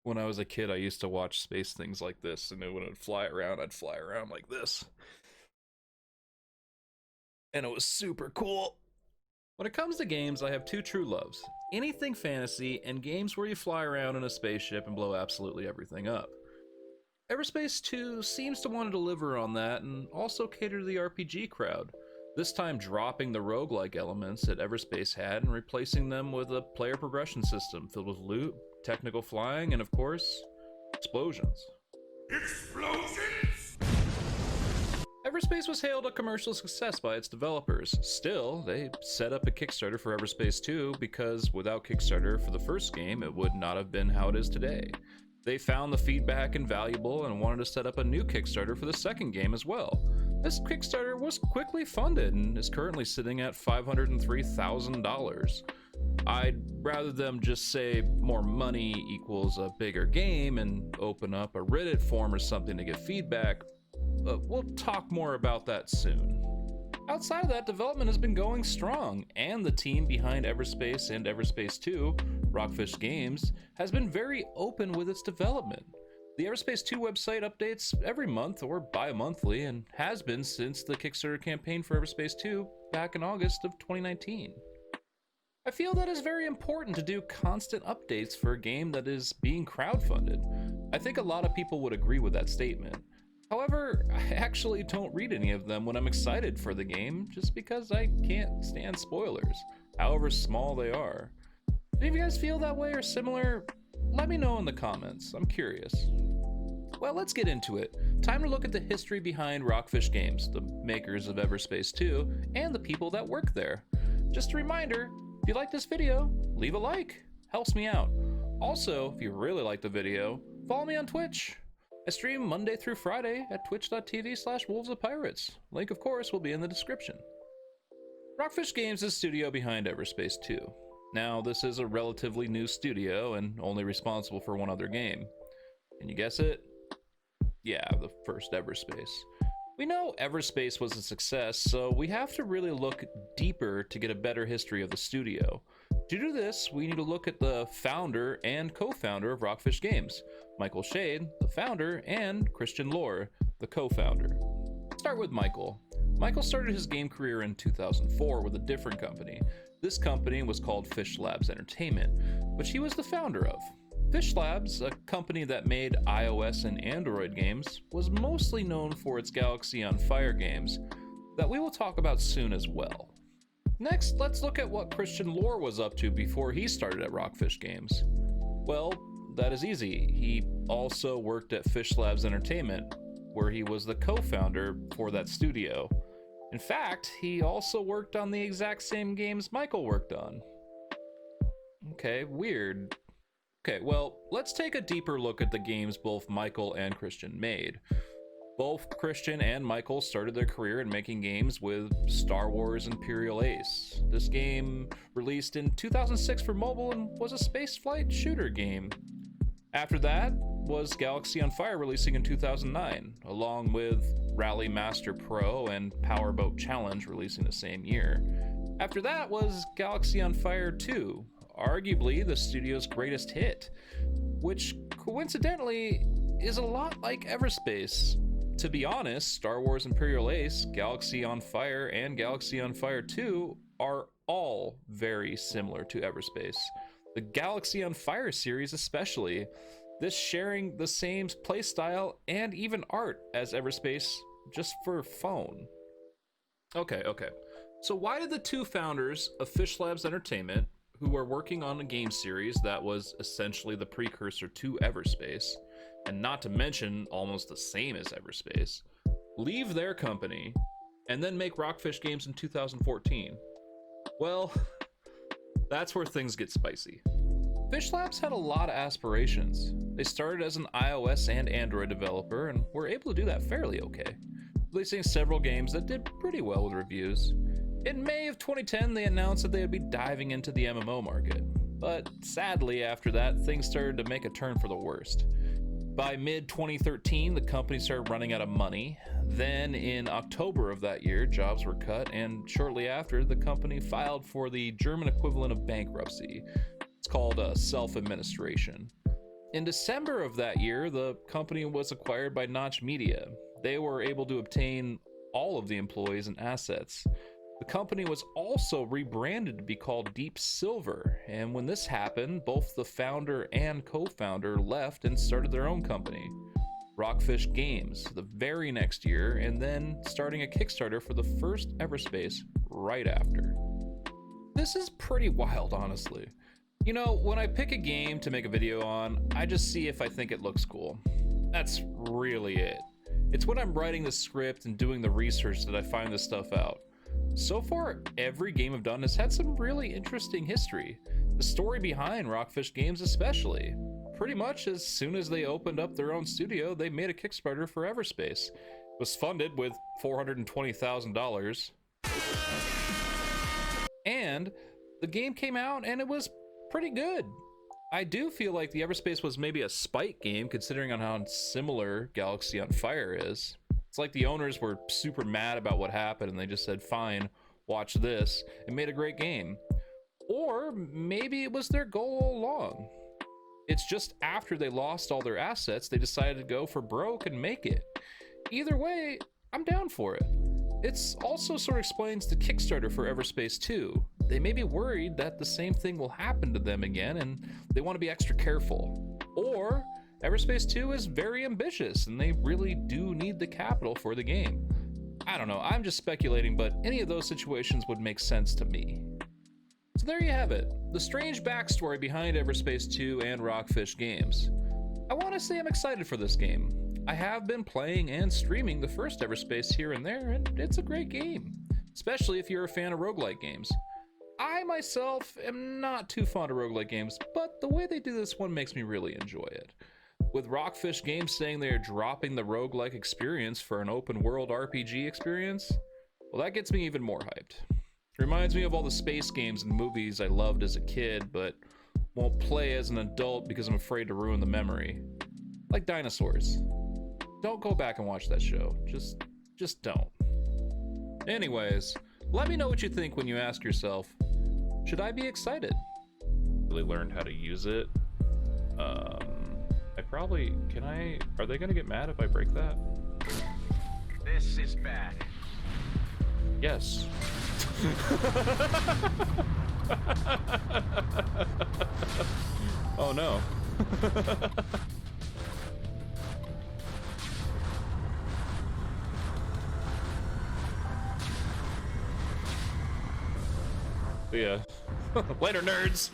When I was a kid, I used to watch space things like this, and then when it would fly around, I'd fly around like this. And it was super cool. When it comes to games, I have two true loves: anything fantasy and games where you fly around in a spaceship and blow absolutely everything up. Everspace 2 seems to want to deliver on that and also cater to the RPG crowd, this time dropping the roguelike elements that Everspace had and replacing them with a player progression system filled with loot, technical flying, and of course, explosions. Explosions! Everspace was hailed a commercial success by its developers. Still, they set up a Kickstarter for Everspace 2 because without Kickstarter for the first game, it would not have been how it is today. They found the feedback invaluable and wanted to set up a new Kickstarter for the second game as well. This Kickstarter was quickly funded and is currently sitting at $503,000. I'd rather them just say more money equals a bigger game and open up a Reddit forum or something to get feedback, but we'll talk more about that soon. Outside of that, development has been going strong, and the team behind Everspace and Everspace 2, Rockfish Games, has been very open with its development. The Everspace 2 website updates every month or bi-monthly and has been since the Kickstarter campaign for Everspace 2 back in August of 2019. I feel that is very important to do constant updates for a game that is being crowdfunded. I think a lot of people would agree with that statement. However, I actually don't read any of them when I'm excited for the game, just because I can't stand spoilers, however small they are. Any of you guys feel that way or similar? Let me know in the comments, I'm curious. Well, let's get into it. Time to look at the history behind Rockfish Games, the makers of Everspace 2, and the people that work there. Just a reminder, if you like this video, leave a like, helps me out. Also, if you really like the video, follow me on Twitch. I stream Monday through Friday at twitch.tv/wolvesofpirates. Link, of course, will be in the description. Rockfish Games is the studio behind Everspace 2. Now, this is a relatively new studio and only responsible for one other game. Can you guess it? Yeah, the first Everspace. We know Everspace was a success, so we have to really look deeper to get a better history of the studio. To do this, we need to look at the founder and co-founder of Rockfish Games, Michael Shade, the founder, and Christian Lohr, the co-founder. Start with Michael. Michael started his game career in 2004 with a different company. This company was called Fishlabs Entertainment, which he was the founder of. Fishlabs, a company that made iOS and Android games, was mostly known for its Galaxy on Fire games that we will talk about soon as well. Next, let's look at what Christian Lohr was up to before he started at Rockfish Games. Well, that is easy. He also worked at Fishlabs Entertainment, where he was the co-founder for that studio. In fact, he also worked on the exact same games Michael worked on. Okay, weird. Okay, well, let's take a deeper look at the games both Michael and Christian made. Both Christian and Michael started their career in making games with Star Wars Imperial Ace. This game released in 2006 for mobile and was a spaceflight shooter game. After that was Galaxy on Fire releasing in 2009, along with Rally Master Pro and Powerboat Challenge releasing the same year. After that was Galaxy on Fire 2, arguably the studio's greatest hit, which coincidentally is a lot like Everspace. To be honest, Star Wars Imperial Ace, Galaxy on Fire, and Galaxy on Fire 2 are all very similar to Everspace. The Galaxy on Fire series especially, this sharing the same playstyle and even art as Everspace, just for phone. Okay. So why did the two founders of Fishlabs Entertainment, who were working on a game series that was essentially the precursor to Everspace, and not to mention almost the same as Everspace, leave their company and then make Rockfish Games in 2014? Well, that's where things get spicy. Fishlabs had a lot of aspirations. They started as an iOS and Android developer and were able to do that fairly okay, releasing several games that did pretty well with reviews. In May of 2010, they announced that they would be diving into the MMO market, but sadly after that, things started to make a turn for the worst. By mid-2013, the company started running out of money. Then in October of that year, jobs were cut, and shortly after, the company filed for the German equivalent of bankruptcy. It's called self-administration. In December of that year, the company was acquired by Notch Media. They were able to obtain all of the employees and assets. The company was also rebranded to be called Deep Silver, and when this happened, both the founder and co-founder left and started their own company, Rockfish Games, the very next year, and then starting a Kickstarter for the first Everspace right after. This is pretty wild, honestly. You know, when I pick a game to make a video on, I just see if I think it looks cool. That's really it. It's when I'm writing the script and doing the research that I find this stuff out. So far, every game I've done has had some really interesting history. The story behind Rockfish Games especially. Pretty much as soon as they opened up their own studio, they made a Kickstarter for Everspace. It was funded with $420,000. And the game came out and it was pretty good. I do feel like the Everspace was maybe a spite game considering on how similar Galaxy on Fire is. It's like the owners were super mad about what happened and they just said, fine, watch this, and made a great game. Or maybe it was their goal all along. It's just after they lost all their assets, they decided to go for broke and make it. Either way, I'm down for it. It's also sort of explains the Kickstarter for Everspace 2. They may be worried that the same thing will happen to them again and they want to be extra careful. Or Everspace 2 is very ambitious and they really do need the capital for the game. I don't know, I'm just speculating, but any of those situations would make sense to me. So there you have it, the strange backstory behind Everspace 2 and Rockfish Games. I want to say I'm excited for this game. I have been playing and streaming the first Everspace here and there, and it's a great game, especially if you're a fan of roguelike games. I myself am not too fond of roguelike games, but the way they do this one makes me really enjoy it. With Rockfish Games saying they are dropping the roguelike experience for an open world RPG experience, well, that gets me even more hyped. It reminds me of all the space games and movies I loved as a kid, but won't play as an adult because I'm afraid to ruin the memory. Like dinosaurs. Don't go back and watch that show. Just don't. Anyways, let me know what you think when you ask yourself, should I be excited? Really learned how to use it. Are they gonna get mad if I break that? This is bad. Yes. Oh no. Yeah. Later, nerds.